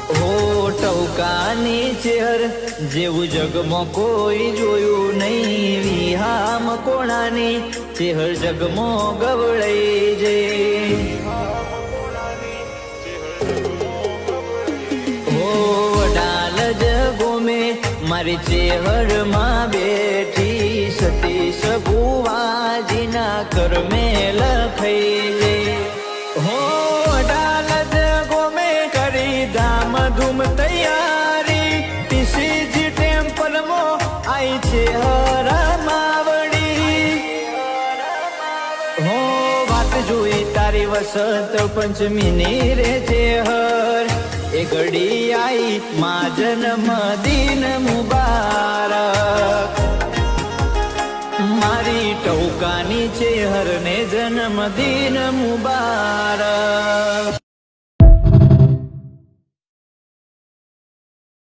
હો ટવકાની ચેહર જેવું જગમાં કોઈ જોયું નહીં, વિહામ કોણાની ચેહર જગમાં ગવળાઈ જે। હો વડાલ જગોમે મારી ચેહર માં બેઠી, સતીશ ભુવાજીના કર્મે લખાઈ જે। હો વડાલ જગોમે કરી ધામ ધૂમ તૈયારી, ટીસીજી ટેમ્પલ માં આઈ છે હરમાવડી। હો વાત જોઈ તારી વસંત પંચમીની રે ચેહર, એ ઘડી આઈ મા જન્મ દિન મુબારક। મારી ટવકાની ચેહર ને જન્મ દિન મુબારક।